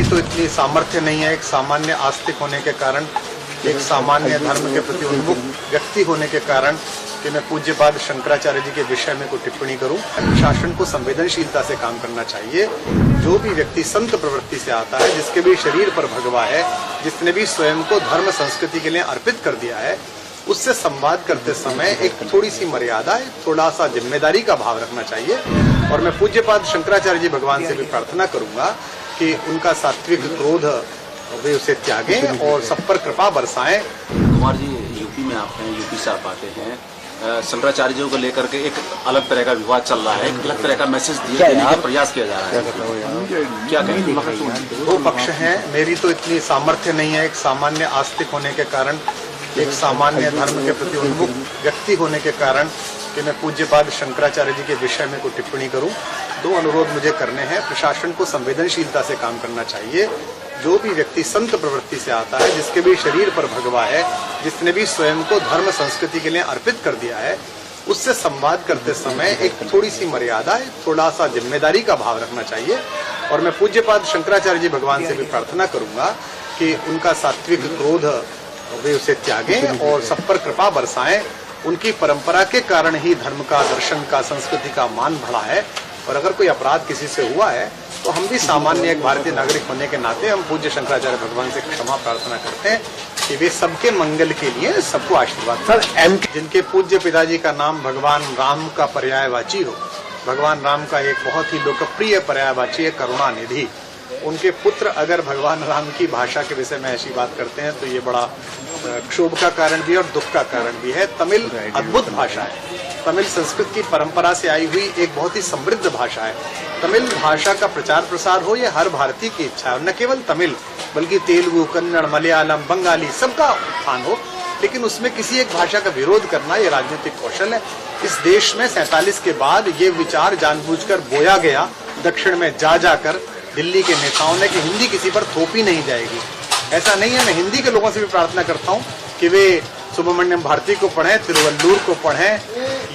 मेरी तो इतनी सामर्थ्य नहीं है एक सामान्य आस्तिक होने के कारण, एक सामान्य धर्म के प्रति उन्मुख व्यक्ति होने के कारण कि मैं पूज्यपाद शंकराचार्य जी के विषय में कोई टिप्पणी करूं। शासन को संवेदनशीलता से काम करना चाहिए। जो भी व्यक्ति संत प्रवृत्ति से आता है, जिसके भी शरीर पर भगवा है, जिसने भी स्वयं को धर्म संस्कृति के लिए अर्पित कर दिया है, उससे संवाद करते समय एक थोड़ी सी मर्यादा, थोड़ा सा जिम्मेदारी का भाव रखना चाहिए। और मैं पूज्यपाद शंकराचार्य जी भगवान से भी प्रार्थना करूंगा कि उनका सात्विक क्रोध वे उसे त्यागें और सब पर कृपा बरसाएं। कुमार जी, यूपी में आप हैं, यूपी से आप आते हैं। शंकराचार्य जी को लेकर के एक अलग तरह का विवाद चल रहा है, एक अलग तरह का मैसेज देने का प्रयास किया जा रहा है। क्या कहेंगे? दो पक्ष हैं। मेरी तो इतनी सामर्थ्य नहीं है एक सामान्य आस्तिक होने के कारण, एक सामान्य धर्म के प्रति उन्मुख व्यक्ति होने के कारण कि मैं पूज्यपाद शंकराचार्य जी के विषय में कोई टिप्पणी करूं। दो अनुरोध मुझे करने हैं। प्रशासन को संवेदनशीलता से काम करना चाहिए। जो भी व्यक्ति संत प्रवृत्ति से आता है, जिसके भी शरीर पर भगवा है, जिसने भी स्वयं को धर्म संस्कृति के लिए अर्पित कर दिया है, उससे संवाद करते समय एक थोड़ी सी मर्यादा, थोड़ा सा जिम्मेदारी का भाव रखना चाहिए। और मैं पूज्यपाद शंकराचार्य जी भगवान से भी प्रार्थना करूंगा कि उनका सात्विक क्रोध वे उसे त्यागें और सब पर कृपा बरसाएं। उनकी परंपरा के कारण ही धर्म का, दर्शन का, संस्कृति का मान बढ़ा है। और अगर कोई अपराध किसी से हुआ है तो हम भी सामान्य एक भारतीय नागरिक होने के नाते हम पूज्य शंकराचार्य भगवान से क्षमा प्रार्थना करते हैं कि वे सबके मंगल के लिए सबको आशीर्वाद दें। जिनके पूज्य पिताजी का नाम भगवान राम का पर्यायवाची हो, भगवान राम का एक बहुत ही लोकप्रिय पर्यायवाची है करुणानिधि, उनके पुत्र अगर भगवान राम की भाषा के विषय में ऐसी बात करते हैं तो ये बड़ा क्षोभ का कारण भी है और दुख का कारण भी है। तमिल अद्भुत भाषा है। तमिल संस्कृत की परंपरा से आई हुई एक बहुत ही समृद्ध भाषा है। तमिल भाषा का प्रचार प्रसार हो, ये हर भारतीय की इच्छा है। और न केवल तमिल, बल्कि तेलुगु, कन्नड़, मलयालम, बंगाली, सबका उत्थान हो। लेकिन उसमें किसी एक भाषा का विरोध करना ये राजनीतिक कौशल है। इस देश में 47 के बाद ये विचार जानबूझकर बोया गया, दक्षिण में जाकर दिल्ली के नेताओं ने, कि हिंदी किसी पर थोपी नहीं जाएगी। ऐसा नहीं है। मैं हिंदी के लोगों से भी प्रार्थना करता हूँ कि वे सुब्रमण्यम भारती को पढ़ें, तिरुवल्लुर को पढ़ें।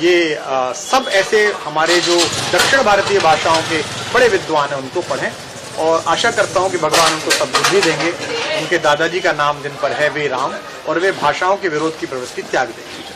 ये सब ऐसे हमारे जो दक्षिण भारतीय भाषाओं के बड़े विद्वान हैं उनको पढ़ें। और आशा करता हूँ कि भगवान उनको सब बुद्धि देंगे। उनके दादाजी का नाम जिन पर है वे राम, और वे भाषाओं के विरोध की प्रवृत्ति त्याग देंगे।